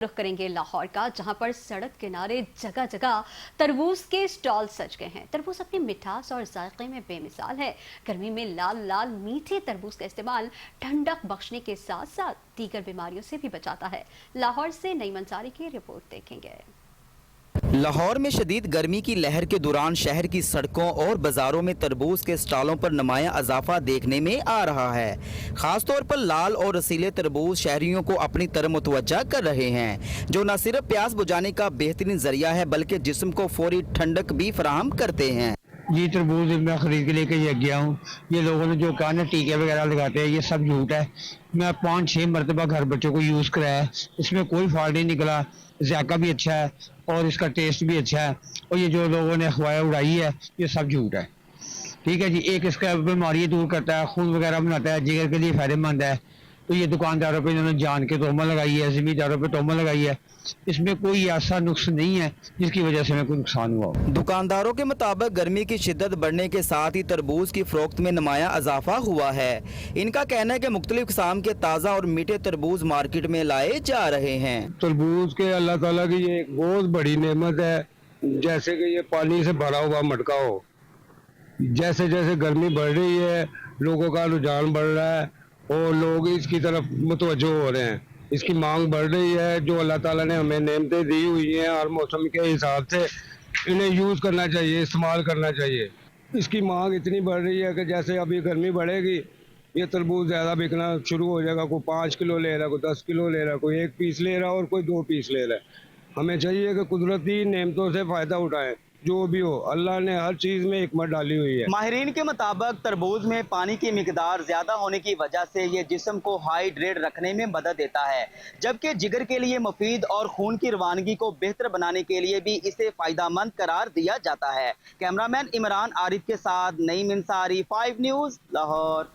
रुख करेंगे लाहौर का, जहां पर सड़क किनारे जगह जगह तरबूज के स्टॉल सज गए हैं। तरबूज अपनी मिठास और जायके में बेमिसाल है। गर्मी में लाल लाल मीठे तरबूज का इस्तेमाल ठंडक बख्शने के साथ साथ दीगर बीमारियों से भी बचाता है। लाहौर से नईम अंसारी की रिपोर्ट देखेंगे। लाहौर में शदीद गर्मी की लहर के दौरान शहर की सड़कों और बाजारों में तरबूज के स्टॉलों पर नुमायां इजाफा देखने में आ रहा है। खास तौर पर लाल और रसीले तरबूज शहरियों को अपनी तरफ मुतवज्जा कर रहे हैं, जो न सिर्फ प्यास बुझाने का बेहतरीन जरिया है बल्कि जिस्म को फौरी ठंडक भी फराहम करते हैं। जी तरबूज मैं खरीद के लेके गया हूँ। ये लोगों ने जो कहा ना टीके वगैरह लगाते हैं, ये सब झूठ है। मैं 5-6 मरतबा घर बच्चों को यूज़ कराया, इसमें कोई फॉल्ट नहीं निकला। जायका भी अच्छा है और इसका टेस्ट भी अच्छा है। और ये जो लोगों ने अफवाह उड़ाई है, ये सब झूठ है। ठीक है जी, एक इसका बीमारी दूर करता है, खून वगैरह बनाता है, जिगर के लिए फायदेमंद है। तो ये दुकानदारों पे इन्होंने जान के तोहमत लगाई है, ज़मींदारों पे तोहमत लगाई है। इसमें कोई ऐसा नुक्स नहीं है जिसकी वजह से हमें कोई नुकसान हुआ हो। दुकानदारों के मुताबिक गर्मी की शिद्दत बढ़ने के साथ ही तरबूज की फरोख्त में नुमायां इजाफा हुआ है। इनका कहना है कि मुख्तलिफ किस्म के ताज़ा और मीठे तरबूज मार्केट में लाए जा रहे हैं। तरबूज के अल्लाह ताला की ये एक बहुत बड़ी नेमत है। जैसे कि ये पानी से भरा हुआ मटका हो। जैसे जैसे गर्मी बढ़ रही है, लोगों का रुझान बढ़ रहा है और लोग इसकी तरफ मुतवज्जो हो रहे हैं। इसकी मांग बढ़ रही है। जो अल्लाह ताला ने हमें नेमतें दी हुई हैं और मौसम के हिसाब से इन्हें यूज़ करना चाहिए, इस्तेमाल करना चाहिए। इसकी मांग इतनी बढ़ रही है कि जैसे अभी गर्मी बढ़ेगी, ये तरबूज ज़्यादा बिकना शुरू हो जाएगा। कोई 5 किलो ले रहा है, कोई 10 किलो ले रहा है, कोई 1 पीस ले रहा है और कोई 2 पीस ले रहा है। हमें चाहिए कि कुदरती नेमतों से फ़ायदा उठाएं। जो भी हो, अल्लाह ने हर चीज़ में हिकमत डाली हुई है। माहिरीन के मुताबिक तरबूज में पानी की मिकदार ज्यादा होने की वजह से ये जिस्म को हाइड्रेट रखने में मदद देता है, जबकि जिगर के लिए मुफीद और खून की रवानगी को बेहतर बनाने के लिए भी इसे फायदेमंद करार दिया जाता है। कैमरामैन इमरान आरिफ के साथ नईम अंसारी, 5 न्यूज़, लाहौर।